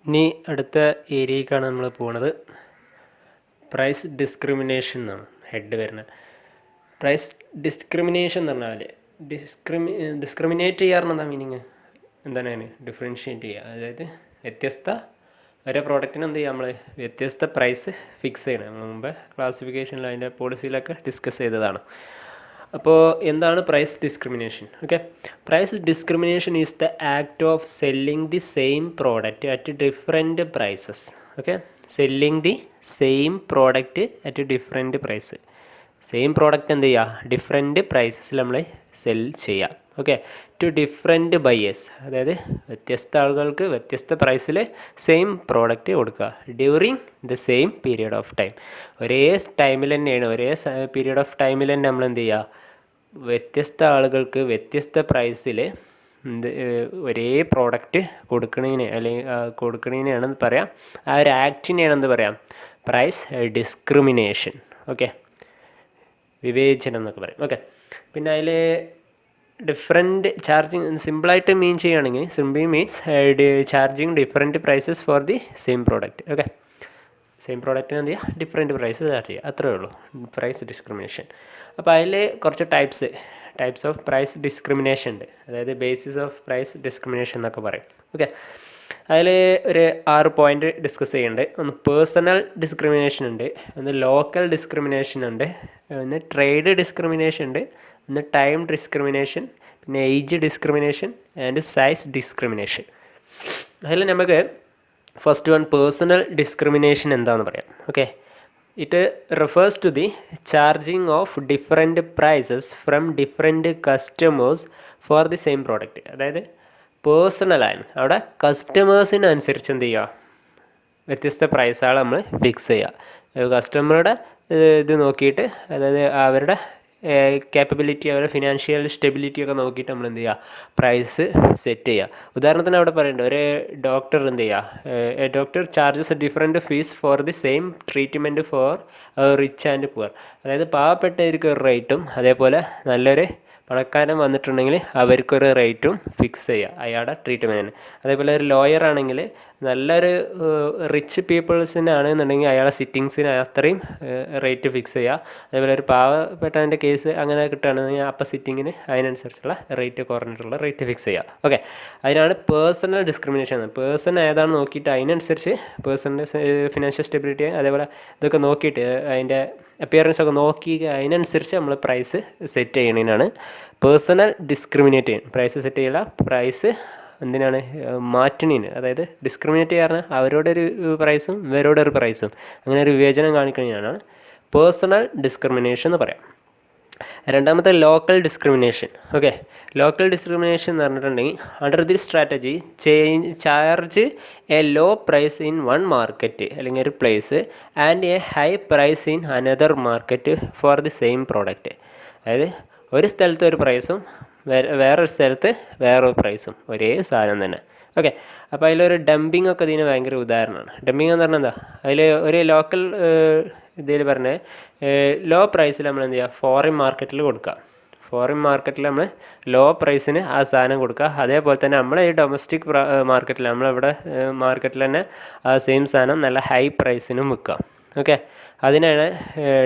ഇനി അടുത്ത ഏരിയയ്ക്കാണ് നമ്മൾ പോകുന്നത്. പ്രൈസ് ഡിസ്ക്രിമിനേഷൻ എന്നാണ് ഹെഡ് വരുന്നത്. പ്രൈസ് ഡിസ്ക്രിമിനേഷൻ എന്ന് പറഞ്ഞാൽ ഡിസ്ക്രിമിനേറ്റ് ചെയ്യാറുണ്ട്. എന്താ മീനിങ്? എന്താണ് അതിന് ഡിഫറൻഷ്യേറ്റ് ചെയ്യുക, അതായത് വ്യത്യസ്ത ഓരോ പ്രോഡക്റ്റിന് എന്ത് ചെയ്യുക, നമ്മൾ വ്യത്യസ്ത പ്രൈസ് ഫിക്സ് ചെയ്യണം. നമ്മൾ മുമ്പ് ക്ലാസിഫിക്കേഷനിൽ അതിൻ്റെ പോളിസിയിലൊക്കെ ഡിസ്കസ് ചെയ്തതാണ്. അപ്പോൾ എന്താണ് price discrimination? Okay, price discrimination is the act of selling the same product at different prices. Okay, selling the same product at different price. Same product എന്ത് ചെയ്യുക, ഡിഫറെൻറ്റ് പ്രൈസസിൽ നമ്മൾ സെൽ ചെയ്യുക. ഓക്കെ, ടു ഡിഫറെൻറ്റ് ബയേഴ്സ്, അതായത് വ്യത്യസ്ത ആളുകൾക്ക് വ്യത്യസ്ത പ്രൈസിൽ same product കൊടുക്കുക during the same period of time. ഒരേ ടൈമിൽ തന്നെയാണ്, ഒരേ പീരിയഡ് ഓഫ് ടൈമിൽ തന്നെ നമ്മൾ എന്ത് ചെയ്യുക, വ്യത്യസ്ത ആളുകൾക്ക് വ്യത്യസ്ത പ്രൈസിൽ ഒരേ പ്രോഡക്റ്റ് കൊടുക്കണതിന് അല്ലെങ്കിൽ കൊടുക്കണതിനാണ് പറയാം, ആ ഒരു ആക്ടിനെയാണ് എന്ത് പറയാം, പ്രൈസ് ഡിസ്ക്രിമിനേഷൻ. ഓക്കെ, വിവേചനം എന്നൊക്കെ പറയും. ഓക്കെ, പിന്നെ അതിൽ ഡിഫറെൻറ്റ് ചാർജിങ് സിമ്പിളായിട്ട് മീൻ ചെയ്യുകയാണെങ്കിൽ simple means charging different prices for the same product. Okay, same പ്രോഡക്റ്റിന് എന്ത് ചെയ്യുക, ഡിഫറെൻറ്റ് പ്രൈസ് ചാർജ് ചെയ്യുക, അത്രേ ഉള്ളൂ പ്രൈസ് ഡിസ്ക്രിമിനേഷൻ. അപ്പോൾ അതിൽ കുറച്ച് ടൈപ്സ് ഓഫ് പ്രൈസ് ഡിസ്ക്രിമിനേഷൻ ഉണ്ട്, അതായത് ബേസിസ് ഓഫ് പ്രൈസ് ഡിസ്ക്രിമിനേഷൻ എന്നൊക്കെ പറയും. ഓക്കെ, അതിൽ ഒരു 6 പോയിൻ്റ് ഡിസ്കസ് ചെയ്യുന്നുണ്ട്. ഒന്ന് പേഴ്സണൽ ഡിസ്ക്രിമിനേഷൻ ഉണ്ട്, ഒന്ന് ലോക്കൽ ഡിസ്ക്രിമിനേഷൻ ഉണ്ട്, ഒന്ന് ട്രേഡ് ഡിസ്ക്രിമിനേഷൻ ഉണ്ട്, ഒന്ന് ടൈം ഡിസ്ക്രിമിനേഷൻ, പിന്നെ age discrimination and size discrimination. അതിൽ നമുക്ക് ഫസ്റ്റ് വൺ പേഴ്സണൽ ഡിസ്ക്രിമിനേഷൻ എന്താണെന്ന് പറയാം. Okay, it refers to the charging of different prices from different customers for the same product. അതായത് പേഴ്സണലാണ്, അവിടെ കസ്റ്റമേഴ്സിനനുസരിച്ച് എന്ത് ചെയ്യുക, വ്യത്യസ്ത പ്രൈസുകൾ നമ്മൾ ഫിക്സ് ചെയ്യുക. കസ്റ്റമറുടെ ഇത് നോക്കിയിട്ട്, അതായത് അവരുടെ കേപ്പബിലിറ്റി, അവരുടെ ഫിനാൻഷ്യൽ സ്റ്റെബിലിറ്റി ഒക്കെ നോക്കിയിട്ട് നമ്മൾ എന്ത് ചെയ്യുക, പ്രൈസ് സെറ്റ് ചെയ്യുക. ഉദാഹരണത്തിന് അവിടെ പറയുന്നുണ്ട്, ഒരു ഡോക്ടർ എന്ത് ചെയ്യുക, doctor charges different fees four the same treatment four rich and poor. അതായത് പാവപ്പെട്ടവർക്ക് ഒരു റേറ്റും അതേപോലെ നല്ലൊരു പണക്കാരൻ വന്നിട്ടുണ്ടെങ്കിൽ അവർക്കൊരു റേറ്റും ഫിക്സ് ചെയ്യുക അയാളുടെ ട്രീറ്റ്മെൻറ്റിന്. അതേപോലെ ഒരു ലോയർ ആണെങ്കിൽ നല്ലൊരു റിച്ച് പീപ്പിൾസിനാണെന്നുണ്ടെങ്കിൽ അയാളെ സിറ്റിങ്സിന് അത്രയും റേറ്റ് ഫിക്സ് ചെയ്യുക. അതേപോലെ ഒരു പാവപ്പെട്ടതിൻ്റെ കേസ് അങ്ങനെ കിട്ടുകയാണെന്നുണ്ടെങ്കിൽ അപ്പോൾ സിറ്റിങ്ങിന് അതിനനുസരിച്ചുള്ള റേറ്റ് കുറഞ്ഞിട്ടുള്ള റേറ്റ് ഫിക്സ് ചെയ്യുക. ഓക്കെ, അതിനാണ് പേഴ്സണൽ ഡിസ്ക്രിമിനേഷൻ. പേഴ്സൺ ഏതാണെന്ന് നോക്കിയിട്ട് അതിനനുസരിച്ച് പേഴ്സണിൻ്റെ ഫിനാൻഷ്യൽ സ്റ്റെബിലിറ്റി അതേപോലെ ഇതൊക്കെ നോക്കിയിട്ട് അതിൻ്റെ അപ്പിയറൻസ് ഒക്കെ നോക്കി അതിനനുസരിച്ച് നമ്മൾ പ്രൈസ് സെറ്റ് ചെയ്യണതിനാണ് പേഴ്സണൽ ഡിസ്ക്രിമിനേറ്റ് ചെയ്യുന്നത്. പ്രൈസ് സെറ്റ് ചെയ്യില്ല, പ്രൈസ് എന്തിനാണ് മാറ്റണീന്, അതായത് ഡിസ്ക്രിമിനേറ്റ് ചെയ്യാറ് അവരോടൊരു പ്രൈസും ഇവരോടൊരു പ്രൈസും അങ്ങനെ ഒരു വിവേചനം കാണിക്കുന്നതിനാണ് പേഴ്സണൽ ഡിസ്ക്രിമിനേഷൻ എന്ന് പറയാം. രണ്ടാമത്തെ local discrimination. Okay, local discrimination എന്ന് പറഞ്ഞിട്ടുണ്ടെങ്കിൽ under the strategy charge a low price in one market അല്ലെങ്കിൽ ഒരു place and a high price in another market for the same product. അതായത് ഒരു സ്ഥലത്ത് ഒരു പ്രൈസും വേറൊരു സ്ഥലത്ത് വേറൊരു പ്രൈസും ഒരേ സാധനം തന്നെ. ഓക്കെ, അപ്പോൾ അതിലൊരു ഡംപിങ് ഒക്കെ ഇതിന് ഭയങ്കര ഉദാഹരണമാണ്. ഡംപിങ് എന്ന് പറഞ്ഞാൽ എന്താ, അതിൽ ഒരു ലോക്കൽ ഇതിൽ പറഞ്ഞ ലോ പ്രൈസിൽ നമ്മൾ എന്ത് ചെയ്യുക, ഫോറിൻ മാർക്കറ്റിൽ കൊടുക്കുക. ഫോറിൻ മാർക്കറ്റിൽ നമ്മൾ ലോ പ്രൈസിന് ആ സാധനം കൊടുക്കുക. അതേപോലെ തന്നെ നമ്മൾ ഈ ഡൊമസ്റ്റിക് മാർക്കറ്റിൽ നമ്മളിവിടെ മാർക്കറ്റിൽ തന്നെ ആ സെയിം സാധനം നല്ല ഹൈ പ്രൈസിനും വിൽക്കുക. ഓക്കെ, അതിനാണ്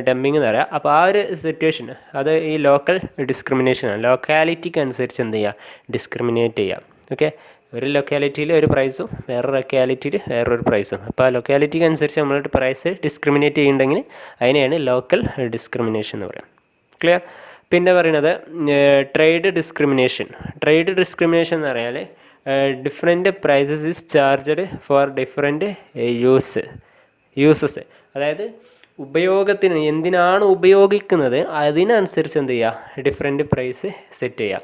ഡംപിങ് എന്ന് പറയുക. അപ്പോൾ ആ ഒരു സിറ്റുവേഷൻ അത് ഈ ലോക്കൽ ഡിസ്ക്രിമിനേഷനാണ്. ലൊക്കാലിറ്റിക്ക് അനുസരിച്ച് എന്ത് ചെയ്യുക, ഡിസ്ക്രിമിനേറ്റ് ചെയ്യുക. ഓക്കെ, ഒരു ലൊക്കാലിറ്റിയിൽ ഒരു പ്രൈസും വേറൊരു ലൊക്കാലിറ്റിയിൽ വേറൊരു പ്രൈസും. അപ്പോൾ ആ ലൊക്കാലിറ്റിക്ക് അനുസരിച്ച് നമ്മളൊരു പ്രൈസ് ഡിസ്ക്രിമിനേറ്റ് ചെയ്യുന്നുണ്ടെങ്കിൽ അതിനെയാണ് ലോക്കൽ ഡിസ്ക്രിമിനേഷൻ എന്ന് പറയുക. ക്ലിയർ? പിന്നെ പറയുന്നത് ട്രേഡ് ഡിസ്ക്രിമിനേഷൻ. ട്രേഡ് ഡിസ്ക്രിമിനേഷൻ എന്ന് പറഞ്ഞാൽ different prices is charged for different uses. അതായത് ഉപയോഗത്തിന് എന്തിനാണ് ഉപയോഗിക്കുന്നത് അതിനനുസരിച്ച് എന്ത് ചെയ്യുക, ഡിഫറെൻറ്റ് പ്രൈസ് സെറ്റ് ചെയ്യുക.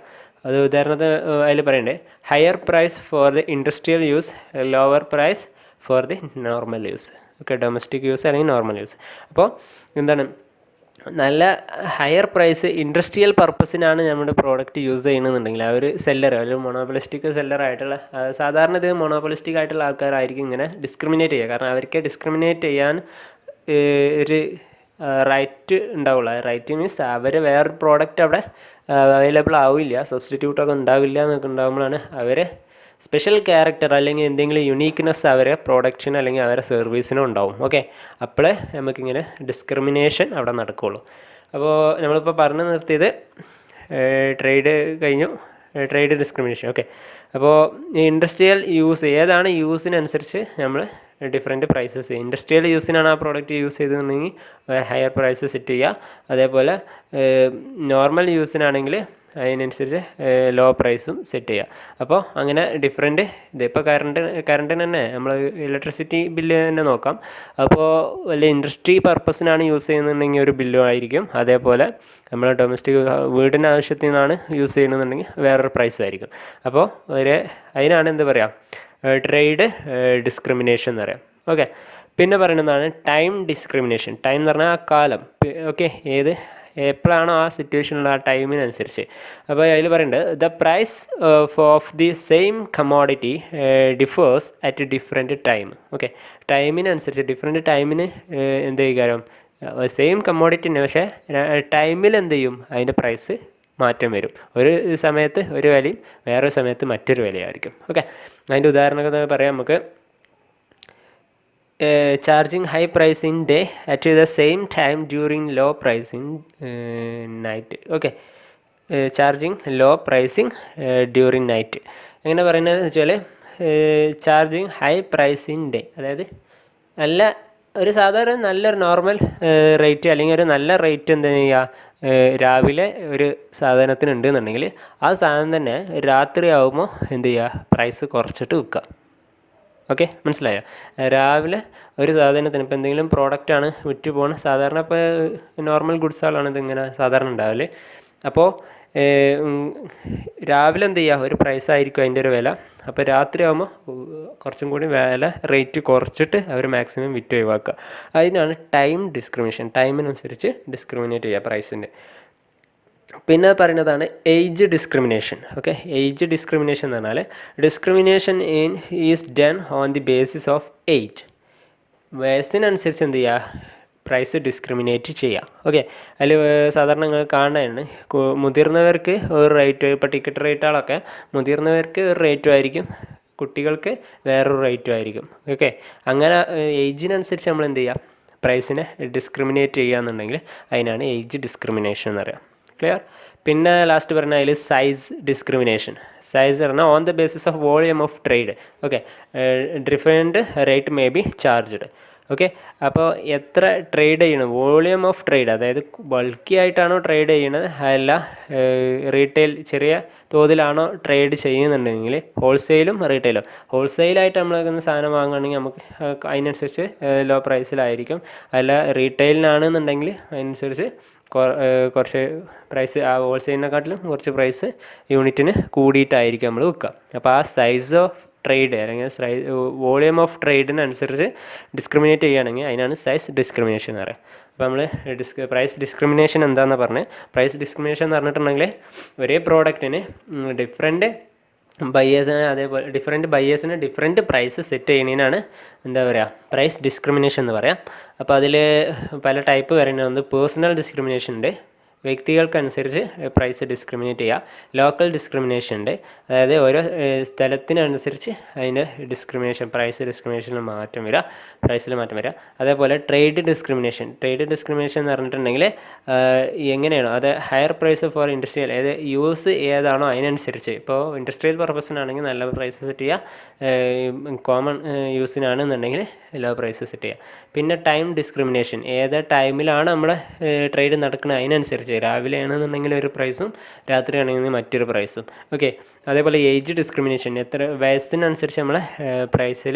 അത് ഉദാഹരണത്തിന് അതിൽ പറയണ്ടേ, higher price for the industrial use, lower price for the normal use. Okay, domestic use അല്ലെങ്കിൽ നോർമൽ യൂസ്. അപ്പോൾ എന്താണ്, നല്ല ഹയർ പ്രൈസ് ഇൻഡസ്ട്രിയൽ പർപ്പസിനാണ് നമ്മുടെ പ്രോഡക്റ്റ് യൂസ് ചെയ്യണമെന്നുണ്ടെങ്കിൽ ആ ഒരു സെല്ലർ ഒരു മൊണോപ്പൊളിസ്റ്റിക് സെല്ലറായിട്ടുള്ള സാധാരണ ഇത് മൊണോപ്പൊളിസ്റ്റിക് ആയിട്ടുള്ള ആൾക്കാരായിരിക്കും ഇങ്ങനെ ഡിസ്ക്രിമിനേറ്റ് ചെയ്യുക. കാരണം അവർക്ക് ഡിസ്ക്രിമിനേറ്റ് ചെയ്യാൻ ഒരു റൈറ്റ് ഉണ്ടാവുള്ളൂ. റൈറ്റ് മീൻസ് അവർ വേറൊരു പ്രോഡക്റ്റ് അവിടെ അവൈലബിൾ ആവില്ല, സബ്സ്റ്റിറ്റ്യൂട്ടൊക്കെ ഉണ്ടാവില്ല എന്നൊക്കെ ഉണ്ടാകുമ്പോഴാണ് അവർ സ്പെഷ്യൽ ക്യാരക്ടർ അല്ലെങ്കിൽ എന്തെങ്കിലും യുണീക്ക്നെസ് അവരെ പ്രൊഡക്റ്റിന് അല്ലെങ്കിൽ അവരെ സർവീസിനും ഉണ്ടാവും. ഓക്കെ, അപ്പോഴേ നമുക്കിങ്ങനെ ഡിസ്ക്രിമിനേഷൻ അവിടെ നടക്കുകയുള്ളൂ. അപ്പോൾ നമ്മളിപ്പോൾ പറഞ്ഞു നിർത്തിയത് ട്രേഡ് കഴിഞ്ഞു, ട്രേഡ് ഡിസ്ക്രിമിനേഷൻ. ഓക്കെ, അപ്പോൾ ഇൻഡസ്ട്രിയൽ യൂസ് ഏതാണ് യൂസിനനുസരിച്ച് നമ്മൾ ഡിഫറെൻറ്റ് പ്രൈസസ്, ഇൻഡസ്ട്രിയൽ യൂസിനാണ് ആ പ്രോഡക്റ്റ് യൂസ് ചെയ്തിട്ടുണ്ടെങ്കിൽ ഹയർ പ്രൈസ് സെറ്റ് ചെയ്യുക. അതേപോലെ നോർമൽ യൂസിനാണെങ്കിൽ അതിനനുസരിച്ച് ലോ പ്രൈസും സെറ്റ് ചെയ്യുക. അപ്പോൾ അങ്ങനെ ഡിഫറെൻറ്റ് ഇതിപ്പോൾ കറണ്ടിന് തന്നെ നമ്മൾ ഇലക്ട്രിസിറ്റി ബില്ല് തന്നെ നോക്കാം. അപ്പോൾ വല്ല ഇൻഡസ്ട്രി പർപ്പസിനാണ് യൂസ് ചെയ്യുന്നുണ്ടെങ്കിൽ ഒരു ബില്ലും ആയിരിക്കും. അതേപോലെ നമ്മൾ ഡൊമസ്റ്റിക് വീടിന് ആവശ്യത്തിനാണ് യൂസ് ചെയ്യുന്നുണ്ടെങ്കിൽ വേറൊരു പ്രൈസും ആയിരിക്കും. അപ്പോൾ അതിനാണ് എന്താ പറയുക, ട്രേഡ് ഡിസ്ക്രിമിനേഷൻ എന്ന് പറയാം. ഓക്കെ, പിന്നെ പറയുന്നതാണ് ടൈം ഡിസ്ക്രിമിനേഷൻ. ടൈം എന്ന് പറഞ്ഞാൽ ആ കാലം. ഓക്കെ, എപ്പോഴാണോ ആ സിറ്റുവേഷനുള്ള ആ ടൈമിനനുസരിച്ച്. അപ്പോൾ അതിൽ പറയുന്നുണ്ട് the price of the same commodity differs at different time. Okay, ടൈമിനനുസരിച്ച് ഡിഫറെൻറ്റ് ടൈമിന് എന്ത് ചെയ്യുക, സെയിം കമോഡിറ്റി തന്നെ, പക്ഷേ ടൈമിൽ എന്ത് ചെയ്യും, അതിൻ്റെ പ്രൈസ് മാറ്റം വരും. ഒരു സമയത്ത് ഒരു വിലയും വേറൊരു സമയത്ത് മറ്റൊരു വിലയായിരിക്കും. ഓക്കെ, അതിൻ്റെ ഉദാഹരണമൊക്കെ പറയാം നമുക്ക്. Charging high price in day at the same time during low price in night. Okay, charging low pricing during night. എങ്ങനെ പറയുന്നത് വെച്ചാൽ charging high price in day, അതായത് ഒരു സാധാരണ നല്ലൊരു നോർമൽ റേറ്റ് അല്ലെങ്കിൽ ഒരു നല്ല റേറ്റ് എന്താ ചെയ്യുക, രാവിലെ ഒരു സാധനത്തിന് ഉണ്ടെന്നുണ്ടെങ്കിൽ ആ സാധനം തന്നെ രാത്രി ആകുമ്പോൾ എന്ത് ചെയ്യുക, പ്രൈസ് കുറച്ചിട്ട് വിൽക്കുക. ഓക്കെ, മനസ്സിലായോ? രാവിലെ ഒരു സാധനത്തിന് ഇപ്പോൾ എന്തെങ്കിലും പ്രോഡക്റ്റാണ് വിറ്റ് പോകുന്നത്, സാധാരണ ഇപ്പോൾ നോർമൽ ഗുഡ്സുകളാണ് ഇതിങ്ങനെ സാധാരണ ഉണ്ടാവല്. അപ്പോൾ രാവിലെ എന്ത് ചെയ്യുക, ഒരു പ്രൈസായിരിക്കും അതിൻ്റെ ഒരു വില. അപ്പോൾ രാത്രി ആകുമ്പോൾ കുറച്ചും കൂടി വില റേറ്റ് കുറച്ചിട്ട് അവർ മാക്സിമം വിറ്റ് ഒഴിവാക്കുക. അതിനാണ് ടൈം ഡിസ്ക്രിമിനേഷൻ. ടൈമിനനുസരിച്ച് ഡിസ്ക്രിമിനേറ്റ് ചെയ്യുക പ്രൈസിൻ്റെ. പിന്നെ പറയുന്നതാണ് age discrimination. Okay, age discrimination എന്ന് പറഞ്ഞാൽ discrimination is done on the basis of age. വയസ്സിനനുസരിച്ച് എന്ത് ചെയ്യുക, പ്രൈസ് ഡിസ്ക്രിമിനേറ്റ് ചെയ്യുക. ഓക്കെ, അതിൽ സാധാരണ നിങ്ങൾ കാണുന്നതാണ് മുതിർന്നവർക്ക് ഒരു റേറ്റ്, ഇപ്പോൾ ടിക്കറ്റ് റേറ്റുകളൊക്കെ മുതിർന്നവർക്ക് ഒരു റേറ്റും ആയിരിക്കും, കുട്ടികൾക്ക് വേറൊരു റേറ്റും ആയിരിക്കും. ഓക്കെ, അങ്ങനെ ഏജിനനുസരിച്ച് നമ്മൾ എന്ത് ചെയ്യുക, പ്രൈസിനെ ഡിസ്ക്രിമിനേറ്റ് ചെയ്യുക എന്നുണ്ടെങ്കിൽ അതിനാണ് ഏജ് ഡിസ്ക്രിമിനേഷൻ എന്ന് പറയുക. ക്ലിയർ? പിന്നെ ലാസ്റ്റ് പറഞ്ഞാൽ അതിൽ സൈസ് ഡിസ്ക്രിമിനേഷൻ. സൈസ് പറഞ്ഞാൽ on the basis of volume of trade. Okay, different rate may be charged. Okay, അപ്പോൾ എത്ര ട്രേഡ് ചെയ്യണം, വോളിയം ഓഫ് ട്രേഡ്, അതായത് ബൾക്കി ആയിട്ടാണോ ട്രേഡ് ചെയ്യണത്, അല്ല റീറ്റെയിൽ ചെറിയ തോതിലാണോ ട്രേഡ് ചെയ്യുന്നുണ്ടെങ്കിൽ ഹോൾസെയിലും റീറ്റെയിലും. ഹോൾസെയിലായിട്ട് നമ്മൾ സാധനം വാങ്ങുകയാണെങ്കിൽ നമുക്ക് അതിനനുസരിച്ച് ലോ പ്രൈസിലായിരിക്കും. അല്ല റീറ്റെയിലിനാണെന്നുണ്ടെങ്കിൽ അതിനനുസരിച്ച് കുറച്ച് പ്രൈസ്, ആ ഹോൾസെയിലിനെക്കാട്ടിലും കുറച്ച് പ്രൈസ് യൂണിറ്റിന് കൂടിയിട്ടായിരിക്കും നമ്മൾ വിൽക്കുക. അപ്പോൾ ആ സൈസ് ഓഫ് ട്രേഡ് അല്ലെങ്കിൽ വോളിയം ഓഫ് ട്രേഡിനനുസരിച്ച് ഡിസ്ക്രിമിനേറ്റ് ചെയ്യുകയാണെങ്കിൽ അതിനാണ് സൈസ് ഡിസ്ക്രിമിനേഷൻ എന്ന് പറയുക. അപ്പോൾ നമ്മൾ പ്രൈസ് ഡിസ്ക്രിമിനേഷൻ എന്താണെന്ന് പറഞ്ഞ്, പ്രൈസ് ഡിസ്ക്രിമിനേഷൻ എന്ന് പറഞ്ഞിട്ടുണ്ടെങ്കിൽ ഒരേ പ്രോഡക്റ്റിന് ഡിഫറെൻറ്റ് ബയേഴ്സിന്, അതേപോലെ ഡിഫറെൻറ്റ് ബയേഴ്സിന് ഡിഫറെൻറ്റ് പ്രൈസ് സെറ്റ് ചെയ്യുന്നതിനാണ് എന്താ പറയുക, പ്രൈസ് ഡിസ്ക്രിമിനേഷൻ എന്ന് പറയാം. അപ്പോൾ അതിൽ പല ടൈപ്പ് വരുന്നത്, പേഴ്സണൽ ഡിസ്ക്രിമിനേഷൻ ഉണ്ട്, വ്യക്തികൾക്കനുസരിച്ച് പ്രൈസ് ഡിസ്ക്രിമിനേറ്റ് ചെയ്യുക. ലോക്കൽ ഡിസ്ക്രിമിനേഷൻ ഉണ്ട്, അതായത് ഓരോ സ്ഥലത്തിനനുസരിച്ച് അതിൻ്റെ ഡിസ്ക്രിമിനേഷൻ, പ്രൈസ് ഡിസ്ക്രിമിനേഷനിൽ മാറ്റം വരിക, പ്രൈസിൽ മാറ്റം വരിക. അതേപോലെ ട്രേഡ് ഡിസ്ക്രിമിനേഷൻ. ട്രേഡ് ഡിസ്ക്രിമിനേഷൻ എന്ന് പറഞ്ഞിട്ടുണ്ടെങ്കിൽ എങ്ങനെയാണോ അത് ഹയർ പ്രൈസ് ഫോർ ഇൻഡസ്ട്രിയൽ, അതായത് യൂസ് ഏതാണോ അതിനനുസരിച്ച്. ഇപ്പോൾ ഇൻഡസ്ട്രിയൽ പർപ്പസിനാണെങ്കിൽ നല്ല പ്രൈസ് സെറ്റ് ചെയ്യുക, കോമൺ യൂസിനാണെന്നുണ്ടെങ്കിൽ ലോ പ്രൈസ് സെറ്റ് ചെയ്യുക. പിന്നെ ടൈം ഡിസ്ക്രിമിനേഷൻ, ഏത് ടൈമിലാണ് നമ്മുടെ ട്രേഡ് നടക്കുന്നത് അതിനനുസരിച്ച്, രാവിലെ ആണെന്നുണ്ടെങ്കിൽ ഒരു പ്രൈസും രാത്രി ആണെങ്കിൽ മറ്റൊരു പ്രൈസും. ഓക്കെ, അതേപോലെ ഏജ് ഡിസ്ക്രിമിനേഷൻ, എത്ര വയസ്സിനനുസരിച്ച് നമ്മളെ പ്രൈസിൽ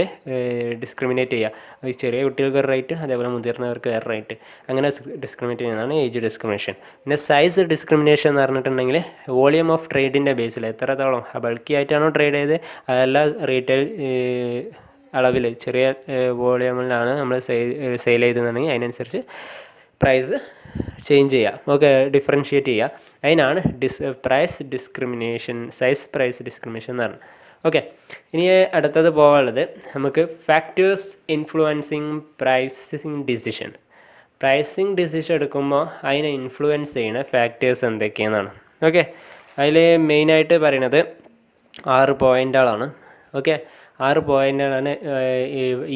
ഡിസ്ക്രിമിനേറ്റ് ചെയ്യുക. ചെറിയ കുട്ടികൾക്ക് ഒരു റേറ്റ്, അതേപോലെ മുതിർന്നവർക്ക് വേറെ റേറ്റ്, അങ്ങനെ ഡിസ്ക്രിമിനേറ്റ് ചെയ്യുന്നതാണ് ഏജ് ഡിസ്ക്രിമിനേഷൻ. പിന്നെ സൈസ് ഡിസ്ക്രിമിനേഷൻ എന്ന് പറഞ്ഞിട്ടുണ്ടെങ്കിൽ വോളിയം ഓഫ് ട്രേഡിൻ്റെ ബേസിൽ, എത്രത്തോളം ബൾക്കി ആയിട്ടാണോ ട്രേഡ് ചെയ്ത്, അതല്ല റീറ്റെയിൽ അളവിൽ ചെറിയ വോളിയമിലാണ് നമ്മൾ സെയിൽ ചെയ്തെന്നുണ്ടെങ്കിൽ അതിനനുസരിച്ച് പ്രൈസ് ചേഞ്ച് ചെയ്യുക. ഓക്കെ, ഡിഫറൻഷിയേറ്റ് ചെയ്യുക. അതിനാണ് price discrimination, size price discrimination എന്ന് പറഞ്ഞത്. ഓക്കെ, ഇനി അടുത്തത് പോകാനുള്ളത് നമുക്ക് factors influencing pricing decision. Pricing decision എടുക്കുമ്പോൾ അതിനെ ഇൻഫ്ലുവൻസ് ചെയ്യുന്ന ഫാക്ടേഴ്സ് എന്തൊക്കെയെന്നാണ്. ഓക്കെ, അതിൽ മെയിനായിട്ട് പറയുന്നത് 6 പോയിൻ്റുകളാണ്. ഓക്കെ 6 പോയിൻ്റാണ്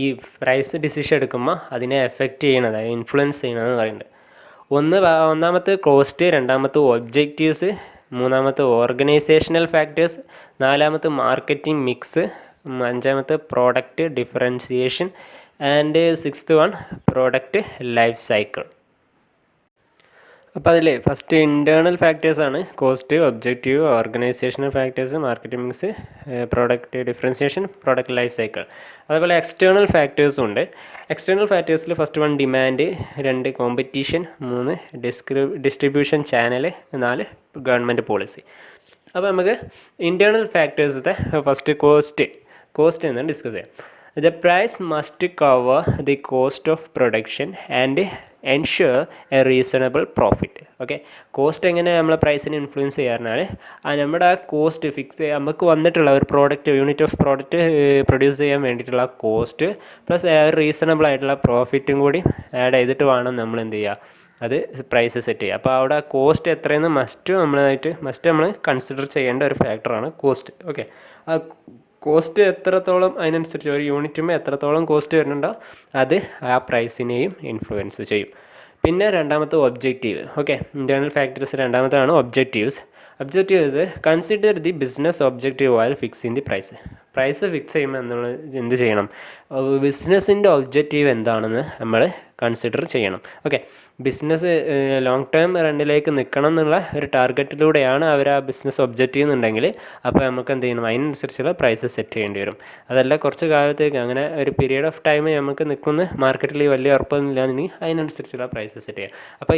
ഈ പ്രൈസ് ഡിസിഷൻ എടുക്കുമ്പോൾ അതിനെ എഫക്റ്റ് ചെയ്യണത്, ഇൻഫ്ലുവൻസ് ചെയ്യണമെന്ന് പറയുന്നത്. ഒന്നാമത്തെ കോസ്റ്റ്, രണ്ടാമത്തെ ഒബ്ജക്റ്റീവ്സ്, മൂന്നാമത്തെ ഓർഗനൈസേഷണൽ ഫാക്ടേഴ്സ്, നാലാമത്തെ മാർക്കറ്റിംഗ് മിക്സ്, അഞ്ചാമത്തെ product differentiation and sixth one product life cycle. അപ്പോൾ അതിൽ ഫസ്റ്റ് ഇൻറ്റേർണൽ ഫാക്ടേഴ്സാണ് cost, objective, organisational factors, marketing mix, product differentiation, product life cycle. അതുപോലെ എക്സ്റ്റേണൽ ഫാക്ടേഴ്സും ഉണ്ട്. എക്സ്റ്റേണൽ ഫാക്ടേഴ്സിൽ first one demand, 2 competition, 3 distribution channel, 4 government policy. അപ്പോൾ നമുക്ക് ഇൻറ്റേർണൽ ഫാക്ടേഴ്സത്തെ ഫസ്റ്റ് കോസ്റ്റ് എന്ന് ഡിസ്കസ് ചെയ്യാം. The price must cover the cost of production and ensure A reasonable profit. Okay, cost എങ്ങനെ നമ്മളെ പ്രൈസിനെ ഇൻഫ്ലുവൻസ് ചെയ്യാറുണ്ട്? നമ്മുടെ ആ കോസ്റ്റ് ഫിക്സ് നമുക്ക് വന്നിട്ടുള്ള ഒരു product, unit of product produce ചെയ്യാൻ വേണ്ടിയിട്ടുള്ള കോസ്റ്റ് പ്ലസ് റീസണബിൾ ആയിട്ടുള്ള പ്രോഫിറ്റും കൂടി ആഡ് ചെയ്തിട്ട് വേണം നമ്മൾ എന്ത് ചെയ്യുക, അത് പ്രൈസ് സെറ്റ് ചെയ്യുക. അപ്പോൾ അവിടെ കോസ്റ്റ് എത്രയെന്ന് മസ്റ്റ് നമ്മൾ കൺസിഡർ ചെയ്യേണ്ട ഒരു ഫാക്ടറാണ് കോസ്റ്റ്. ഓക്കെ, ആ കോസ്റ്റ് എത്രത്തോളം, അതിനനുസരിച്ച് ഒരു യൂണിറ്റുമ്പോൾ എത്രത്തോളം കോസ്റ്റ് വരുന്നുണ്ടോ അത് ആ പ്രൈസിനെയും ഇൻഫ്ലുവൻസ് ചെയ്യും. പിന്നെ രണ്ടാമത്തെ ഒബ്ജക്റ്റീവ്. ഓക്കെ, ഇൻറ്റേർണൽ ഫാക്ടേഴ്സ് രണ്ടാമതാണ് objectives. Consider the business objective while fixing the price. Price fix ചെയ്യുമ്പോൾ നമ്മൾ എന്ത് ചെയ്യണം, ബിസിനസ്സിൻ്റെ ഒബ്ജക്റ്റീവ് എന്താണെന്ന് നമ്മൾ കൺസിഡർ ചെയ്യണം. ഓക്കെ, ബിസിനസ് ലോങ് ടേം റണ്ണിലേക്ക് നിൽക്കണം എന്നുള്ള ഒരു ടാർഗറ്റിലൂടെയാണ് അവർ ആ ബിസിനസ് ഒബ്ജക്റ്റീവ് എന്നുണ്ടെങ്കിൽ അപ്പോൾ നമുക്ക് എന്ത് ചെയ്യണം, അതിനനുസരിച്ചുള്ള പ്രൈസ് സെറ്റ് ചെയ്യേണ്ടി വരും. അതല്ല കുറച്ച് കാലത്തേക്ക് അങ്ങനെ ഒരു പീരീഡ് ഓഫ് ടൈം നമുക്ക് നിൽക്കുന്ന മാർക്കറ്റിൽ വലിയ ഉറപ്പൊന്നുമില്ലാന്നുണ്ടെങ്കിൽ അതിനനുസരിച്ചുള്ള പ്രൈസ് സെറ്റ് ചെയ്യാം. അപ്പോൾ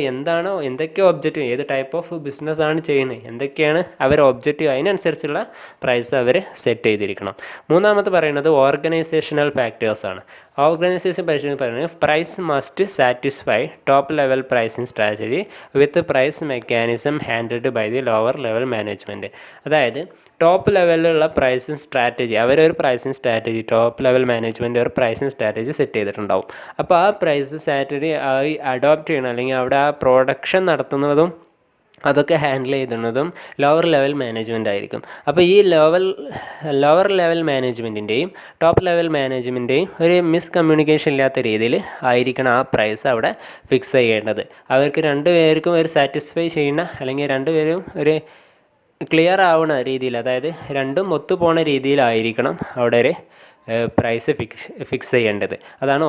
എന്തൊക്കെയോ ഒബ്ജക്റ്റീവ്, ഏത് ടൈപ്പ് ഓഫ് ബിസിനസ്സാണ് ചെയ്യുന്നത്, എന്തൊക്കെയാണ് അവർ ഒബ്ജക്റ്റീവ്, അതിനനുസരിച്ചുള്ള പ്രൈസ് അവർ സെറ്റ് ചെയ്തിരിക്കണം. മൂന്നാമത്തെ പറയുന്നത് ഓർഗനൈസേഷണൽ ഫാക്ടേഴ്സാണ്. ഓർഗനൈസേഷൻ പറയുന്നത് price must satisfy top level pricing strategy with price mechanism handled by the lower level management. അതായത് ടോപ്പ് ലെവലിലുള്ള പ്രൈസിങ് സ്ട്രാറ്റജി, അവരൊരു pricing strategy, top level management ഒരു പ്രൈസിങ് സ്ട്രാറ്റജി സെറ്റ് ചെയ്തിട്ടുണ്ടാവും. അപ്പോൾ ആ പ്രൈസ് സ്ട്രാറ്റജി അഡോപ്റ്റ് ചെയ്യണം, അല്ലെങ്കിൽ അവിടെ ആ പ്രൊഡക്ഷൻ നടത്തുന്നതും അതൊക്കെ ഹാൻഡിൽ ചെയ്യുന്നതും ലോവർ ലെവൽ മാനേജ്മെൻ്റ് ആയിരിക്കും. അപ്പോൾ ഈ ലോവർ ലെവൽ മാനേജ്മെൻറ്റിൻ്റെയും ടോപ്പ് ലെവൽ മാനേജ്മെൻറ്റിൻ്റെയും ഒരു മിസ്കമ്മ്യൂണിക്കേഷൻ ഇല്ലാത്ത രീതിയിൽ ആയിരിക്കണം ആ പ്രൈസ് അവിടെ ഫിക്സ് ചെയ്യേണ്ടത്. അവർക്ക് രണ്ടുപേർക്കും ഒരു സാറ്റിസ്ഫൈ ചെയ്യുന്ന, അല്ലെങ്കിൽ രണ്ടുപേരും ഒരു ക്ലിയർ ആവുന്ന രീതിയിൽ, അതായത് രണ്ടും ഒത്തുപോണ രീതിയിലായിരിക്കണം അവിടെ ഒരു പ്രൈസ് ഫിക്സ് ചെയ്യേണ്ടത്. അതാണ്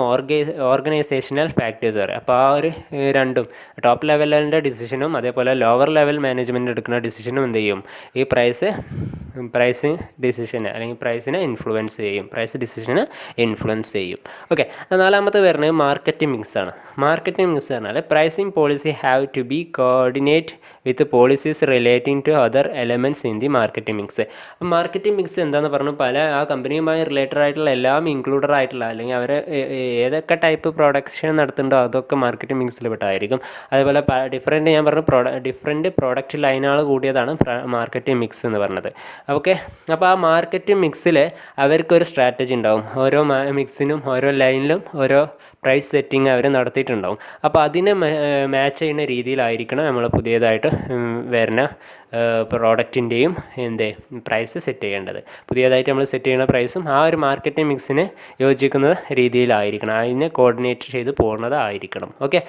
ഓർഗനൈസേഷണൽ ഫാക്ടേഴ്സ് പറയുക. അപ്പോൾ ആ ഒരു രണ്ടും ടോപ്പ് ലെവലിൻ്റെ ഡിസിഷനും അതേപോലെ ലോവർ ലെവൽ മാനേജ്മെൻറ്റ് എടുക്കുന്ന ഡിസിഷനും എന്ത് ചെയ്യും, ഈ പ്രൈസ് ഡിസിഷനെ അല്ലെങ്കിൽ പ്രൈസിനെ ഇൻഫ്ലുവൻസ് ചെയ്യും, പ്രൈസ് ഡിസിഷനെ ഇൻഫ്ലുവൻസ് ചെയ്യും. ഓക്കെ, നാലാമത്തെ വരുന്നത് മാർക്കറ്റിംഗ് മിക്സ് ആണ്. മാർക്കറ്റിംഗ് മിക്സ് പറഞ്ഞാൽ pricing policy have to be coordinate with policies relating to other elements in the marketing mix. അപ്പോൾ മാർക്കറ്റിംഗ് മിക്സ് എന്താണെന്ന് പറഞ്ഞു, പല ആ കമ്പനിയുമായി റിലേറ്റഡ് ആയിട്ടുള്ള എല്ലാം ഇൻക്ലൂഡഡ് ആയിട്ടുള്ള, അല്ലെങ്കിൽ അവർ ഏതൊക്കെ ടൈപ്പ് പ്രൊഡക്ഷൻ നടത്തുന്നുണ്ടോ അതൊക്കെ മാർക്കറ്റിംഗ് മിക്സിൽ പെട്ടായിരിക്കും. അതേപോലെ ഡിഫറെൻറ്റ് ഞാൻ പറഞ്ഞു ഡിഫറെൻറ്റ് പ്രോഡക്റ്റ് ലൈനുകൾ കൂടിയതാണ് മാർക്കറ്റിംഗ് മിക്സ് എന്ന് പറഞ്ഞത്. ഓക്കെ, അപ്പോൾ ആ മാർക്കറ്റിംഗ് മിക്സിൽ അവർക്കൊരു സ്ട്രാറ്റജി ഉണ്ടാവും. ഓരോ മിക്സിനും ഓരോ ലൈനിലും ഓരോ പ്രൈസ് സെറ്റിംഗ് അവർ നടത്തിയിട്ടുണ്ടാവും. അപ്പോൾ അതിനെ മാച്ച് ചെയ്യുന്ന രീതിയിലായിരിക്കണം നമ്മൾ പുതിയതായിട്ട് വരുന്ന പ്രോഡക്റ്റിൻ്റെയും പ്രൈസ് സെറ്റ് ചെയ്യേണ്ടത്. പുതിയതായിട്ട് നമ്മൾ സെറ്റ് ചെയ്യുന്ന പ്രൈസും ആ ഒരു മാർക്കറ്റിംഗ് മിക്സിന് യോജിക്കുന്ന രീതിയിലായിരിക്കണം, അതിനെ കോർഡിനേറ്റ് ചെയ്ത് പോകുന്നതായിരിക്കണം. ഓക്കെ,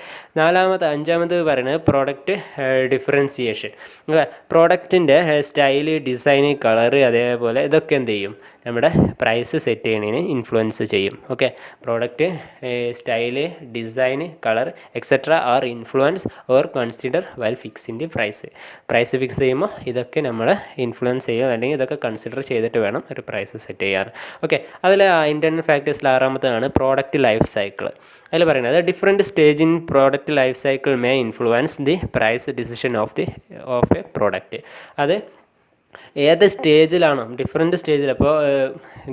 അഞ്ചാമത് പറയുന്നത് പ്രോഡക്റ്റ് ഡിഫറൻസിയേഷൻ. പ്രോഡക്റ്റിൻ്റെ സ്റ്റൈല്, ഡിസൈന്, കളറ് അതേപോലെ ഇതൊക്കെ എന്ത് ചെയ്യും, നമ്മുടെ പ്രൈസ് സെറ്റ് ചെയ്യുന്നതിന് ഇൻഫ്ലുവൻസ് ചെയ്യും. Okay, product style, design, colour etcetera are influence or consider while fixing the price. Price fix ചെയ്യുമ്പോൾ ഇതൊക്കെ നമ്മൾ ഇൻഫ്ലുവൻസ് ചെയ്യും, അല്ലെങ്കിൽ ഇതൊക്കെ കൺസിഡർ ചെയ്തിട്ട് വേണം ഒരു പ്രൈസ് സെറ്റ് ചെയ്യാൻ. ഓക്കെ, അതിൽ ഇൻറ്റേർണൽ ഫാക്ടേഴ്സിൽ ആറാമതാണ് പ്രോഡക്റ്റ് ലൈഫ് സൈക്കിൾ. അതിൽ പറയുന്നത് different stage in product life cycle may influence the price decision of a product. അത് ഏത് സ്റ്റേജിലാണോ, ഡിഫറെൻറ്റ് സ്റ്റേജിൽ, അപ്പോൾ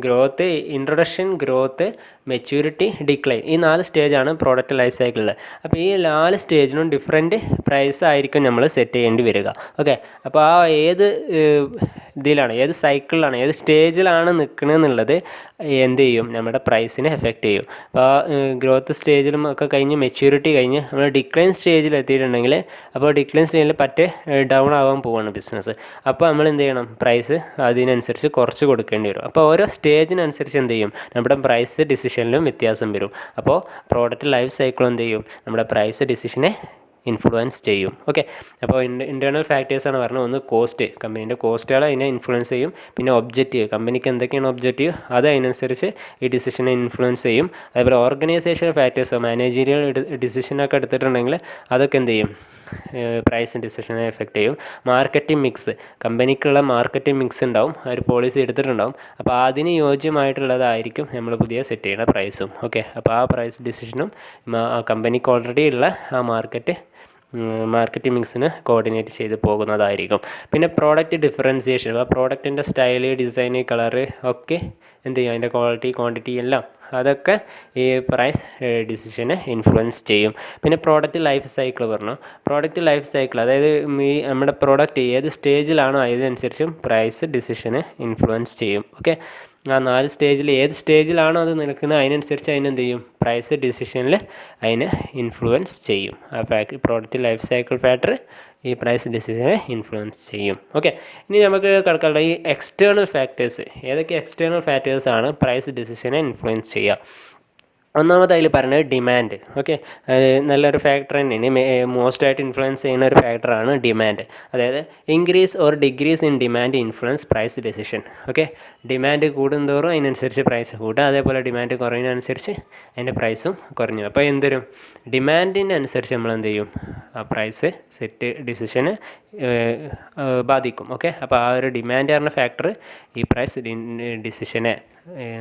growth, introduction, growth, maturity, decline, ഈ 4 സ്റ്റേജാണ് പ്രോഡക്റ്റ് ലൈഫ് സൈക്കിളിൽ. അപ്പോൾ ഈ 4 സ്റ്റേജിനും ഡിഫറെൻറ്റ് പ്രൈസ് ആയിരിക്കും നമ്മൾ സെറ്റ് ചെയ്യേണ്ടി വരിക. ഓക്കെ, അപ്പോൾ ആ ഏത് ഇതിലാണ്, ഏത് സൈക്കിളിലാണ്, ഏത് സ്റ്റേജിലാണ് നിൽക്കണമെന്നുള്ളത് എന്ത് ചെയ്യും, നമ്മുടെ പ്രൈസിനെ എഫക്റ്റ് ചെയ്യും. അപ്പോൾ ഗ്രോത്ത് സ്റ്റേജിലും ഒക്കെ കഴിഞ്ഞ് മെച്യൂരിറ്റി കഴിഞ്ഞ് നമ്മൾ ഡിക്ലൈൻ സ്റ്റേജിൽ എത്തിയിട്ടുണ്ടെങ്കിൽ, അപ്പോൾ ഡിക്ലൈൻ സ്റ്റേജിൽ പറ്റേ ഡൗൺ ആവാൻ പോവാണ് ബിസിനസ്. അപ്പോൾ നമ്മൾ എന്ത് ചെയ്യണം, ചെയ്യണം, പ്രൈസ് അതിനനുസരിച്ച് കുറച്ച് കൊടുക്കേണ്ടി വരും. അപ്പോൾ ഓരോ സ്റ്റേജിനനുസരിച്ച് എന്ത് ചെയ്യും, നമ്മുടെ പ്രൈസ് ഡിസിഷനിലും വ്യത്യാസം വരും. അപ്പോൾ പ്രോഡക്റ്റ് ലൈഫ് സൈക്കിൾ എന്ത് ചെയ്യും, നമ്മുടെ പ്രൈസ് ഡിസിഷനെ ഇൻഫ്ലുവൻസ് ചെയ്യും. ഓക്കെ, അപ്പോൾ ഇൻറ്റേർണൽ ഫാക്ടേഴ്സാണ് പറഞ്ഞത്. ഒന്ന് കോസ്റ്റ്, കമ്പനീൻ്റെ കോസ്റ്റുകൾ അതിനെ ഇൻഫ്ലുവൻസ് ചെയ്യും. പിന്നെ ഒബ്ജക്റ്റീവ്, കമ്പനിക്ക് എന്തൊക്കെയാണ് ഒബ്ജക്റ്റീവ് അത് അതിനനുസരിച്ച് ഈ ഡിസിഷനെ ഇൻഫ്ലുവൻസ് ചെയ്യും. അതേപോലെ ഓർഗനൈസേഷണൽ ഫാക്ടേഴ്സ്, മാനേജീരിയൽ ഡിസിഷനൊക്കെ എടുത്തിട്ടുണ്ടെങ്കിൽ അതൊക്കെ എന്ത് ചെയ്യും, പ്രൈസ് ഡിസിഷനെ എഫക്റ്റ് ചെയ്യും. മാർക്കറ്റിംഗ് മിക്സ്, കമ്പനിക്കുള്ള മാർക്കറ്റിംഗ് മിക്സ് ഉണ്ടാവും, ഒരു പോളിസി എടുത്തിട്ടുണ്ടാവും. അപ്പോൾ അതിന് യോജ്യമായിട്ടുള്ളതായിരിക്കും നമ്മൾ പുതിയ സെറ്റ് ചെയ്യുന്ന പ്രൈസും. ഓക്കെ, അപ്പോൾ ആ പ്രൈസ് ഡിസിഷനും ആ കമ്പനിക്ക് ഓൾറെഡി ഉള്ള ആ മാർക്കറ്റിംഗ് മിക്സിന് കോർഡിനേറ്റ് ചെയ്ത് പോകുന്നതായിരിക്കും. പിന്നെ പ്രോഡക്റ്റ് ഡിഫറൻസിയേഷൻ, ആ പ്രോഡക്റ്റിൻ്റെ സ്റ്റൈല്, ഡിസൈന്, കളറ് ഒക്കെ എന്ത് ചെയ്യും, അതിൻ്റെ ക്വാളിറ്റി, ക്വാണ്ടിറ്റി എല്ലാം അതൊക്കെ ഈ പ്രൈസ് ഡിസിഷനെ ഇൻഫ്ലുവൻസ് ചെയ്യും. പിന്നെ പ്രോഡക്റ്റ് ലൈഫ് സൈക്കിൾ പറഞ്ഞു. പ്രോഡക്റ്റ് ലൈഫ് സൈക്കിൾ അതായത് ഈ നമ്മുടെ പ്രോഡക്റ്റ് ഏത് സ്റ്റേജിലാണോ അതിനനുസരിച്ചും പ്രൈസ് ഡിസിഷനെ ഇൻഫ്ലുവൻസ് ചെയ്യും. ഓക്കെ, ആ 4 സ്റ്റേജിൽ ഏത് സ്റ്റേജിലാണോ അത് നിൽക്കുന്നത് അതിനനുസരിച്ച് അതിനെന്ത് ചെയ്യും, പ്രൈസ് ഡിസിഷനിൽ അതിനെ ഇൻഫ്ലുവൻസ് ചെയ്യും. ആ പ്രോഡക്റ്റ് ലൈഫ് സൈക്കിൾ ഫാക്ടർ ഈ പ്രൈസ് ഡിസിഷനെ ഇൻഫ്ലുവൻസ് ചെയ്യും. ഓക്കെ, ഇനി നമുക്ക് കിടക്കാനുള്ള ഈ എക്സ്റ്റേണൽ ഫാക്ടേഴ്സ്. ഏതൊക്കെ എക്സ്റ്റേണൽ ഫാക്ടേഴ്സാണ് പ്രൈസ് ഡിസിഷനെ ഇൻഫ്ലുവൻസ് ചെയ്യുക? ഒന്നാമത് അതിൽ പറയുന്നത് ഡിമാൻഡ്. ഓക്കെ, നല്ലൊരു ഫാക്ടർ തന്നെയാണ്, മോസ്റ്റായിട്ട് ഇൻഫ്ലുവൻസ് ചെയ്യുന്ന ഒരു ഫാക്ടറാണ് ഡിമാൻഡ്. അതായത് increase or decrease in demand influence price decision. Okay, demand കൂടുന്തോറും അതിനനുസരിച്ച് പ്രൈസ് കൂടുക, അതേപോലെ ഡിമാൻഡ് കുറയുന്നതനുസരിച്ച് അതിൻ്റെ പ്രൈസും കുറഞ്ഞു. അപ്പോൾ എന്തൊരും ഡിമാൻഡിനനുസരിച്ച് നമ്മൾ എന്ത് ചെയ്യും, ആ പ്രൈസ് സെറ്റ് ഡിസിഷന് ബാധിക്കും. ഓക്കെ, അപ്പോൾ ആ ഒരു ഡിമാൻഡ് പറഞ്ഞ ഫാക്ടർ ഈ പ്രൈസ് ഡിസിഷനെ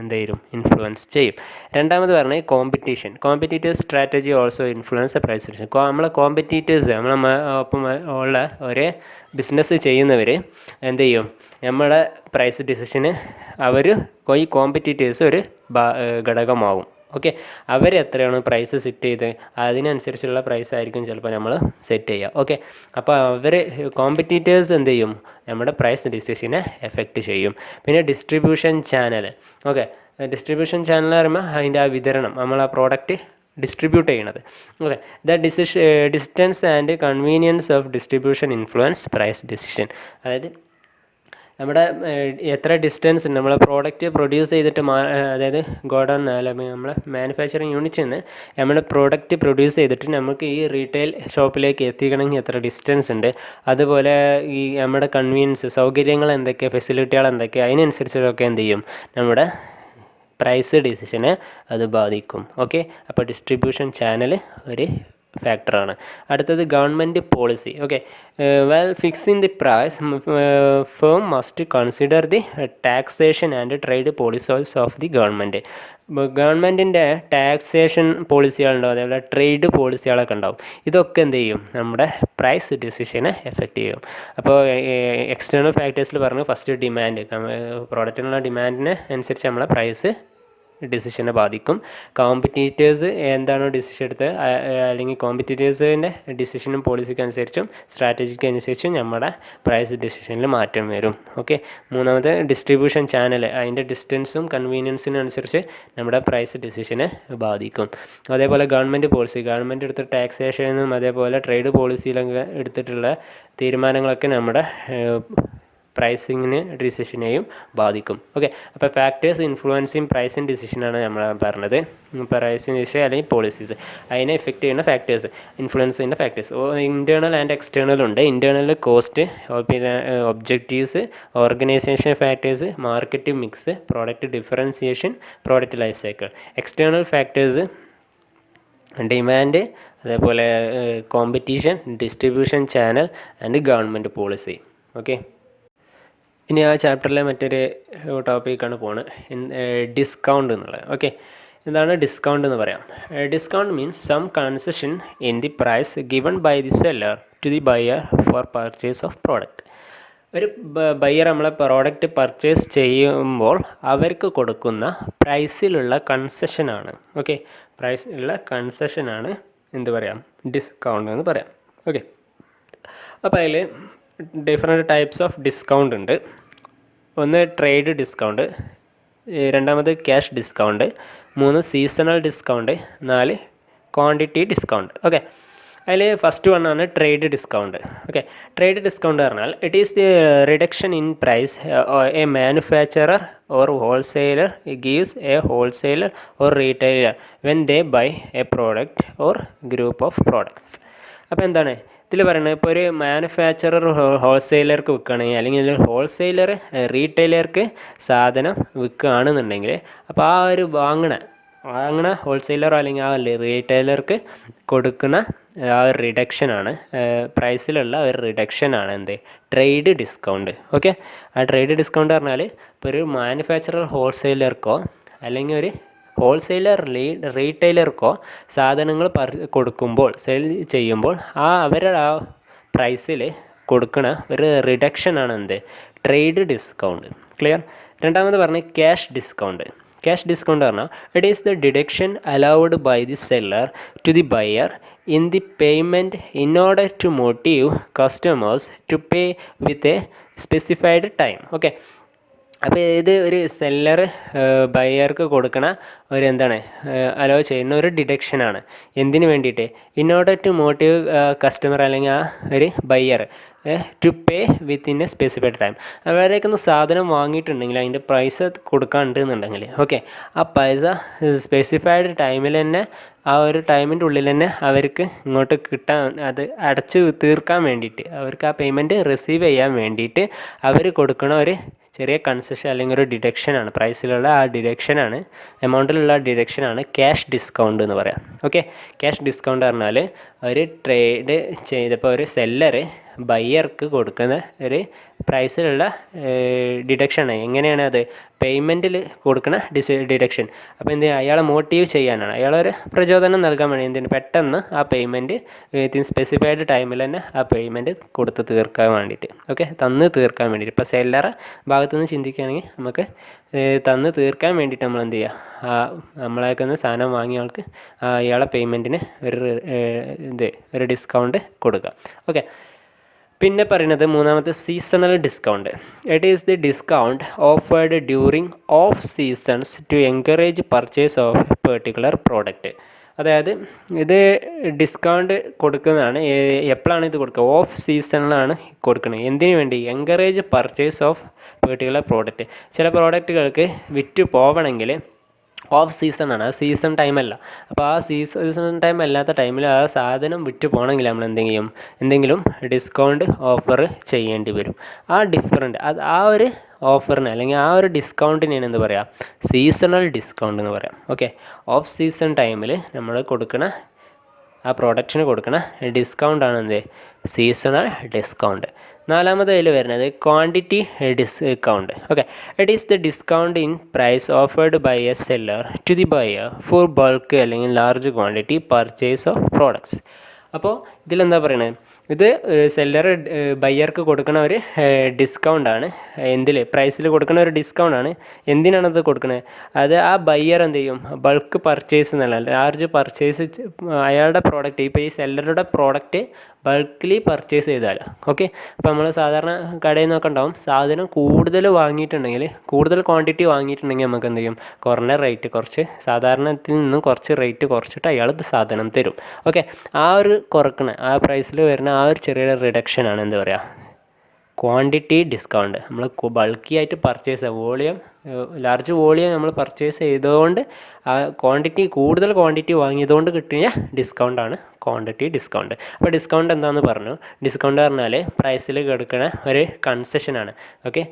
എന്ത് ചെയ്യും, ഇൻഫ്ലുവൻസ് ചെയ്യും. രണ്ടാമത് പറഞ്ഞാൽ competition. Competitors strategy also influence price decision. നമ്മളെ കോമ്പറ്റീറ്റേഴ്സ്, നമ്മളെ ഒപ്പം ഉള്ള ഒരേ ബിസിനസ് ചെയ്യുന്നവർ എന്ത് ചെയ്യും, നമ്മുടെ പ്രൈസ് ഡിസിഷന് അവർ ഈ കോമ്പറ്റീറ്റേഴ്സ് ഒരു ഘടകമാവും. ഓക്കെ, അവർ എത്രയാണ് പ്രൈസ് സെറ്റ് ചെയ്ത് അതിനനുസരിച്ചുള്ള പ്രൈസ് ആയിരിക്കും ചിലപ്പോൾ നമ്മൾ സെറ്റ് ചെയ്യുക. ഓക്കെ, അപ്പോൾ അവർ കോമ്പറ്റീറ്റേഴ്സ് എന്ത് ചെയ്യും, നമ്മുടെ പ്രൈസ് ഡിസിഷനെ എഫക്റ്റ് ചെയ്യും. പിന്നെ distribution channel. Okay, distribution channel പറയുമ്പോൾ അതിൻ്റെ ആ വിതരണം, നമ്മൾ ആ പ്രോഡക്റ്റ് ഡിസ്ട്രിബ്യൂട്ട് ചെയ്യണത്. Okay, distance and convenience of distribution influence price decision. അതായത് നമ്മുടെ എത്ര ഡിസ്റ്റൻസ് ഉണ്ട്, നമ്മളെ പ്രോഡക്റ്റ് പ്രൊഡ്യൂസ് ചെയ്തിട്ട് അതായത് ഗോഡൗൺ അല്ലെങ്കിൽ നമ്മളെ മാനുഫാക്ചറിങ് യൂണിറ്റിൽ നിന്ന് നമ്മുടെ പ്രോഡക്റ്റ് പ്രൊഡ്യൂസ് ചെയ്തിട്ട് നമുക്ക് ഈ റീറ്റെയിൽ ഷോപ്പിലേക്ക് എത്തിക്കണമെങ്കിൽ എത്ര ഡിസ്റ്റൻസ് ഉണ്ട്, അതുപോലെ ഈ നമ്മുടെ കൺവീനിയൻസ്, സൗകര്യങ്ങൾ എന്തൊക്കെ, ഫെസിലിറ്റികൾ എന്തൊക്കെ, അതിനനുസരിച്ചൊക്കെ എന്ത് ചെയ്യും, നമ്മുടെ പ്രൈസ് ഡിസിഷനെ അത് ബാധിക്കും. ഓക്കെ, അപ്പോൾ ഡിസ്ട്രിബ്യൂഷൻ ചാനൽ ഒരു ഫാക്ടറാണ്. അടുത്തത് government policy. Okay, well fixing the price firm must consider the taxation and trade policies of the government. ഗവൺമെൻറ്റിൻ്റെ ടാക്സേഷൻ പോളിസികളുണ്ടാവും, അതേപോലെ ട്രേഡ് പോളിസികളൊക്കെ ഉണ്ടാവും. ഇതൊക്കെ എന്ത് ചെയ്യും, നമ്മുടെ പ്രൈസ് ഡിസിഷനെ എഫക്റ്റ് ചെയ്യും. അപ്പോൾ എക്സ്റ്റേണൽ ഫാക്ടേഴ്സിൽ പറഞ്ഞു, ഫസ്റ്റ് ഡിമാൻഡ്, പ്രോഡക്റ്റിനുള്ള ഡിമാൻഡിന് അനുസരിച്ച് നമ്മളെ പ്രൈസ് ഡിസിഷനെ ബാധിക്കും. കോമ്പറ്റീറ്റേഴ്സ് എന്താണോ ഡിസിഷൻ എടുത്തത് അല്ലെങ്കിൽ കോമ്പറ്റീറ്റേഴ്സിൻ്റെ ഡിസിഷനും പോളിസിക്ക് അനുസരിച്ചും സ്ട്രാറ്റജിക്ക് അനുസരിച്ചും നമ്മുടെ പ്രൈസ് ഡിസിഷനിൽ മാറ്റം വരും. ഓക്കെ, മൂന്നാമത് ഡിസ്ട്രിബ്യൂഷൻ ചാനൽ, അതിൻ്റെ ഡിസ്റ്റൻസും കൺവീനിയൻസിനും അനുസരിച്ച് നമ്മുടെ പ്രൈസ് ഡിസിഷനെ ബാധിക്കും. അതേപോലെ ഗവൺമെൻറ് പോളിസി, ഗവൺമെൻറ് എടുത്ത ടാക്സേഷനും അതേപോലെ ട്രേഡ് പോളിസിയിലൊക്കെ എടുത്തിട്ടുള്ള തീരുമാനങ്ങളൊക്കെ നമ്മുടെ പ്രൈസിങ്ങിന് ഡിസിഷനെയും ബാധിക്കും. ഓക്കെ, അപ്പോൾ ഫാക്ടേഴ്സ് ഇൻഫ്ലുവൻസിങ് പ്രൈസിങ് ഡിസിഷനാണ് നമ്മൾ പറഞ്ഞത്. പ്രൈസിങ് ഡിസിഷൻ അല്ലെങ്കിൽ പോളിസീസ്, അതിനെ എഫക്റ്റ് ചെയ്യുന്ന ഫാക്ടേഴ്സ്, ഇൻഫ്ലുവൻസ് ചെയ്യുന്ന ഫാക്ടേഴ്സ് ഇൻറ്റേർണൽ ആൻഡ് എക്സ്റ്റേണൽ ഉണ്ട്. ഇൻറ്റേർണൽ കോസ്റ്റ്, പിന്നെ objectives, organisation factors, market mix, product differentiation, product life cycle. External factors demand, അതേപോലെ competition, distribution channel and government policy. Okay, ഇനി ആ ചാപ്റ്ററിലെ മറ്റൊരു ടോപ്പിക്കാണ് പോകുന്നത്, ഡിസ്കൗണ്ട് എന്നുള്ളത്. ഓക്കെ, എന്താണ് ഡിസ്കൗണ്ട് എന്ന് പറയാം. Discount means some concession in the price given by the seller to the buyer for purchase of product. ഒരു ബയർ നമ്മളെ പ്രോഡക്റ്റ് പർച്ചേസ് ചെയ്യുമ്പോൾ അവർക്ക് കൊടുക്കുന്ന പ്രൈസിലുള്ള കൺസെഷനാണ്. ഓക്കെ, പ്രൈസിലുള്ള കൺസെഷനാണ് എന്ത് പറയാം, ഡിസ്കൗണ്ട് എന്ന് പറയാം. ഓക്കെ, അപ്പോൾ അതിൽ ഡിഫറെൻറ്റ് ടൈപ്സ് ഓഫ് ഡിസ്കൗണ്ട് ഉണ്ട്. ഒന്ന് ട്രേഡ് ഡിസ്കൗണ്ട്, രണ്ടാമത് cash discount, 3 seasonal discount, 4 quantity discount. Okay, അതിൽ ഫസ്റ്റ് വണ്ണാണ് trade discount. Okay, trade discount പറഞ്ഞാൽ it is the reduction in price a manufacturer or wholesaler gives a wholesaler or retailer when they buy a product or group of products. അപ്പോൾ എന്താണ് ഇതിൽ പറയുന്നത്? ഇപ്പോൾ ഒരു manufacturer ഹോൾസെയിലർക്ക് വിൽക്കുകയാണെങ്കിൽ, അല്ലെങ്കിൽ ഒരു ഹോൾസെയിലർ റീറ്റെയിലർക്ക് സാധനം വിൽക്കുകയാണെന്നുണ്ടെങ്കിൽ, അപ്പോൾ ആ ഒരു വാങ്ങണ ഹോൾസെയിലറോ അല്ലെങ്കിൽ ആ റീറ്റെയിലർക്ക് കൊടുക്കുന്ന ആ ഒരു റിഡക്ഷനാണ്, പ്രൈസിലുള്ള ഒരു റിഡക്ഷനാണ് എന്ത്? Trade discount. ഓക്കെ, ആ ട്രേഡ് ഡിസ്കൗണ്ട് പറഞ്ഞാൽ ഇപ്പോൾ ഒരു മാനുഫാക്ചറർ ഹോൾസെയിലർക്കോ അല്ലെങ്കിൽ ഒരു ഹോൾസെയിലർ റീറ്റെയിലർക്കോ സാധനങ്ങൾ കൊടുക്കുമ്പോൾ, സെയിൽ ചെയ്യുമ്പോൾ അവരുടെ ആ പ്രൈസിൽ കൊടുക്കുന്ന ഒരു റിഡക്ഷനാണ് എന്ത്? Trade discount. ക്ലിയർ? രണ്ടാമത് പറഞ്ഞ് ക്യാഷ് ഡിസ്കൗണ്ട്. ക്യാഷ് ഡിസ്കൗണ്ട് പറഞ്ഞാൽ it is the deduction allowed by the seller to the buyer in the payment in order to motive customers to pay with a specified time. Okay, അപ്പോൾ ഇത് ഒരു seller ബയർക്ക് കൊടുക്കണ ഒരു എന്താണ് hello ചെയ്യുന്ന ഒരു ഡിഡക്ഷനാണ്. എന്തിനു വേണ്ടിയിട്ട്? In order to motive customer അല്ലെങ്കിൽ ആ ഒരു buyer to pay within a specified time. അവരേക്കൊന്ന് സാധനം വാങ്ങിയിട്ടുണ്ടെങ്കിൽ അതിൻ്റെ പൈസ കൊടുക്കാനുണ്ടെന്നുണ്ടെങ്കിൽ, ഓക്കെ, ആ പൈസ സ്പെസിഫൈഡ് ടൈമിൽ തന്നെ, ആ ഒരു ടൈമിൻ്റെ ഉള്ളിൽ തന്നെ അവർക്ക് ഇങ്ങോട്ട് കിട്ടാൻ, അത് അടച്ച് തീർക്കാൻ വേണ്ടിയിട്ട്, അവർക്ക് ആ പേയ്മെൻറ്റ് റിസീവ് ചെയ്യാൻ വേണ്ടിയിട്ട് അവർ കൊടുക്കണ ഒരു ചെറിയ കൺസെഷൻ അല്ലെങ്കിൽ ഒരു ഡിഡക്ഷനാണ്, പ്രൈസിലുള്ള ആ ഡിഡക്ഷനാണ്, എമൗണ്ടിലുള്ള ഡിഡക്ഷനാണ് ക്യാഷ് ഡിസ്കൗണ്ട് എന്ന് പറയാം. ഓക്കെ, ക്യാഷ് ഡിസ്കൗണ്ട് പറഞ്ഞാൽ ഒരു ട്രേഡ് ചെയ്തപ്പോൾ ഒരു സെല്ലർ ബയ്യർക്ക് കൊടുക്കുന്ന ഒരു പ്രൈസിലുള്ള ഡിഡക്ഷനാണ്. എങ്ങനെയാണ് അത്? പേയ്മെൻറ്റിൽ കൊടുക്കുന്ന ഡിഡക്ഷൻ. അപ്പോൾ എന്ത്? അയാളെ മോട്ടീവ് ചെയ്യാനാണ്, അയാളൊരു പ്രചോദനം നൽകാൻ വേണ്ടി എന്തിന് പെട്ടെന്ന് ആ പേയ്മെൻറ്റ് വിത്തിൻ സ്പെസിഫൈഡ് ടൈമിൽ തന്നെ ആ പേയ്മെൻറ്റ് കൊടുത്ത് തീർക്കാൻ വേണ്ടിയിട്ട്, ഓക്കെ, തന്ന് തീർക്കാൻ വേണ്ടിയിട്ട്. ഇപ്പോൾ സെല്ലറെ ഭാഗത്തു നിന്ന് ചിന്തിക്കുകയാണെങ്കിൽ നമുക്ക് തന്ന് തീർക്കാൻ വേണ്ടിയിട്ട് നമ്മൾ എന്ത് ചെയ്യുക? നമ്മളേക്കൊന്ന് സാധനം വാങ്ങിയ ആൾക്ക് അയാളെ പേയ്മെൻറ്റിന് ഒരു ഡിസ്കൗണ്ട് കൊടുക്കുക. ഓക്കെ, പിന്നെ പറയുന്നത് മൂന്നാമത്തെ seasonal discount. It is the discount offered during off seasons to encourage purchase of particular product. അതായത് ഇത് ഡിസ്കൗണ്ട് കൊടുക്കുന്നതാണ്. എപ്പോഴാണ് ഇത് കൊടുക്കുക? ഓഫ് സീസണിലാണ് കൊടുക്കുന്നത്. എന്തിനു വേണ്ടി? Encourage purchase of particular product. ചില പ്രോഡക്റ്റുകൾക്ക് വിറ്റ് പോവണമെങ്കിൽ ഓഫ് സീസണാണ്, അത് സീസൺ ടൈമല്ല. അപ്പോൾ ആ സീസൺ ടൈം അല്ലാത്ത ടൈമിൽ ആ സാധനം വിറ്റ് പോകണമെങ്കിൽ നമ്മൾ എന്തെങ്കിലും ഡിസ്കൗണ്ട് ഓഫർ ചെയ്യേണ്ടി വരും. ആ ആ ഒരു ഓഫറിന് അല്ലെങ്കിൽ ആ ഒരു ഡിസ്കൗണ്ടിനാണ് എന്ത് പറയുക? സീസണൽ ഡിസ്കൗണ്ട് എന്ന് പറയാം. ഓക്കെ, ഓഫ് സീസൺ ടൈമിൽ നമ്മൾ കൊടുക്കണ ആ പ്രോഡക്റ്റിന് കൊടുക്കണ ഡിസ്കൗണ്ടാണ് എന്ത്? Seasonal discount. നാലാമത് അതിൽ വരുന്നത് quantity discount. Okay, it is the discount in price offered by a seller to the buyer for bulk അല്ലെങ്കിൽ large quantity purchase of products. അപ്പോൾ ഇതിലെന്താ പറയണത്? ഇത് സെല്ലർ ബയ്യർക്ക് കൊടുക്കുന്ന ഒരു ഡിസ്കൗണ്ടാണ്. പ്രൈസിൽ കൊടുക്കുന്ന ഒരു ഡിസ്കൗണ്ടാണ്. എന്തിനാണത് കൊടുക്കുന്നത്? അത് ആ ബയ്യർ എന്ത് ചെയ്യും? ബൾക്ക് പർച്ചേസ് എന്നല്ല, ലാർജ് പർച്ചേസ് അയാളുടെ പ്രോഡക്റ്റ്, ഇപ്പോൾ ഈ സെല്ലറുടെ പ്രോഡക്റ്റ് ബൾക്കിലി പർച്ചേസ് ചെയ്താൽ, ഓക്കെ, അപ്പോൾ നമ്മൾ സാധാരണ കടയിൽ നിന്നൊക്കെ ഉണ്ടാവും, സാധനം കൂടുതൽ വാങ്ങിയിട്ടുണ്ടെങ്കിൽ, കൂടുതൽ ക്വാണ്ടിറ്റി വാങ്ങിയിട്ടുണ്ടെങ്കിൽ നമുക്ക് എന്ത് ചെയ്യും? കുറഞ്ഞ റേറ്റ്, കുറച്ച് സാധാരണത്തിൽ നിന്നും കുറച്ച് റേറ്റ് കുറച്ചിട്ട് അയാൾ സാധനം തരും. ഓക്കെ, ആ ഒരു കുറക്കണ ആ പ്രൈസിൽ വരുന്ന ആ ഒരു ചെറിയ റിഡക്ഷനാണ് എന്താ പറയുക? Quantity discount. നമ്മൾ ബൾക്കിയായിട്ട് പർച്ചേസ് ലാർജ് വോളിയം നമ്മൾ പർച്ചേസ് ചെയ്തുകൊണ്ട് ആ കൂടുതൽ ക്വാണ്ടിറ്റി വാങ്ങിയതുകൊണ്ട് കിട്ടിയ ഡിസ്കൗണ്ടാണ് ക്വാണ്ടിറ്റി ഡിസ്കൗണ്ട്. അപ്പോൾ ഡിസ്കൗണ്ട് എന്താണെന്ന് പറഞ്ഞു. ഡിസ്കൗണ്ട് പറഞ്ഞാൽ പ്രൈസിൽ കൊടുക്കുന്ന ഒരു കൺസെഷനാണ്. ഓക്കെ,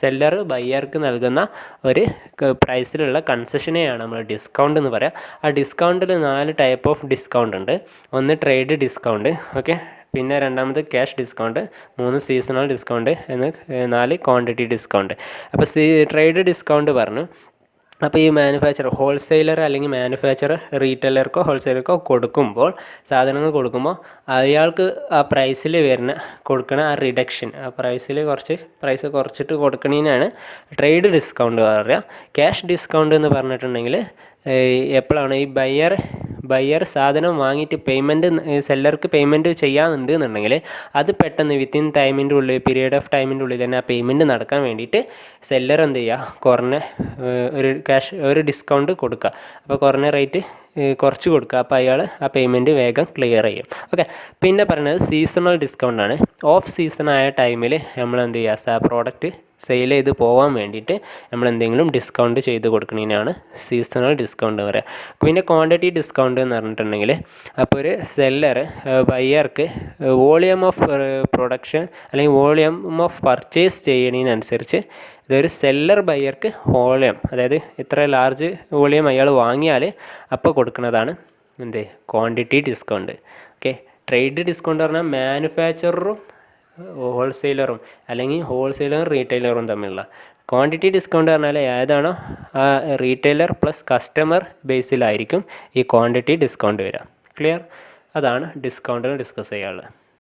സെല്ലർ ബയ്യർക്ക് നൽകുന്ന ഒരു പ്രൈസിലുള്ള കൺസെഷനെയാണ് നമ്മൾ ഡിസ്കൗണ്ട് എന്ന് പറയുക. ആ ഡിസ്കൗണ്ടിൽ 4 ടൈപ്പ് ഓഫ് ഡിസ്കൗണ്ട് ഉണ്ട്. ഒന്ന് ട്രേഡ് ഡിസ്കൗണ്ട്, ഓക്കെ, പിന്നെ രണ്ടാമത് cash discount, 3 seasonal discount, 4 quantity discount. അപ്പോൾ ട്രേഡ് ഡിസ്കൗണ്ട് പറഞ്ഞു. അപ്പോൾ ഈ ഹോൾസെയിലർ അല്ലെങ്കിൽ റീറ്റെയിലർക്കോ ഹോൾസെയിലർക്കോ സാധനങ്ങൾ കൊടുക്കുമ്പോൾ അയാൾക്ക് ആ പ്രൈസിൽ കൊടുക്കുന്ന ആ റിഡക്ഷൻ, ആ പ്രൈസ് കുറച്ചിട്ട് കൊടുക്കണതിനാണ് ട്രേഡ് ഡിസ്കൗണ്ട് പറയുക. ക്യാഷ് ഡിസ്കൗണ്ട് എന്ന് പറഞ്ഞിട്ടുണ്ടെങ്കിൽ എപ്പോഴാണ് ഈ ബയ്യർ സാധനം വാങ്ങിയിട്ട് സെല്ലർക്ക് പേയ്മെൻറ്റ് ചെയ്യാനുണ്ട് എന്നുണ്ടെങ്കിൽ അത് പെട്ടെന്ന് വിത്തിൻ പീരിയഡ് ഓഫ് ടൈമിൻ്റെ ഉള്ളിൽ തന്നെ ആ പേയ്മെൻറ്റ് നടക്കാൻ വേണ്ടിയിട്ട് സെല്ലർ എന്ത് ചെയ്യുക? കുറഞ്ഞ ഒരു ഡിസ്കൗണ്ട് കൊടുക്കുക. അപ്പോൾ കുറഞ്ഞ റേറ്റ് കുറച്ച് കൊടുക്കുക. അപ്പോൾ അയാൾ ആ പേയ്മെൻറ്റ് വേഗം ക്ലിയർ ചെയ്യും. ഓക്കെ. പിന്നെ പറയുന്നത് സീസണൽ ഡിസ്കൗണ്ടാണ്. ഓഫ് സീസണായ ടൈമിൽ നമ്മൾ എന്ത് ചെയ്യുക, പ്രോഡക്റ്റ് സെയിൽ ചെയ്ത് പോകാൻ വേണ്ടിയിട്ട് നമ്മൾ എന്തെങ്കിലും ഡിസ്കൗണ്ട് ചെയ്ത് കൊടുക്കുന്നതിനാണ് സീസണൽ ഡിസ്കൗണ്ട് പറയുക. പിന്നെ ക്വാണ്ടിറ്റി ഡിസ്കൗണ്ട് എന്ന് പറഞ്ഞിട്ടുണ്ടെങ്കിൽ അപ്പോൾ ഒരു സെല്ലർ ബയ്യർക്ക് വോളിയം ഓഫ് പ്രൊഡക്ഷൻ അല്ലെങ്കിൽ വോളിയം ഓഫ് പർച്ചേസ് ചെയ്യുന്നതിനനുസരിച്ച് ഇതൊരു സെല്ലർ ബയ്യർക്ക് വോളിയം, അതായത് ഇത്ര ലാർജ് വോളിയം അയാൾ വാങ്ങിയാൽ അപ്പോൾ കൊടുക്കുന്നതാണ് എന്ത് quantity discount. Okay. Trade discount പറഞ്ഞാൽ മാനുഫാക്ചററും ഹോൾസെയിലറും അല്ലെങ്കിൽ ഹോൾസെയിലറും റീറ്റെയിലറും തമ്മിലുള്ള. ക്വാണ്ടിറ്റി ഡിസ്കൗണ്ട് പറഞ്ഞാൽ ഏതാണോ ആ റീറ്റെയിലർ പ്ലസ് കസ്റ്റമർ ബേസിലായിരിക്കും ഈ ക്വാണ്ടിറ്റി ഡിസ്കൗണ്ട് വരിക. ക്ലിയർ? അതാണ് ഡിസ്കൗണ്ടിൽ ഡിസ്കസ് ചെയ്യാനുള്ളത്.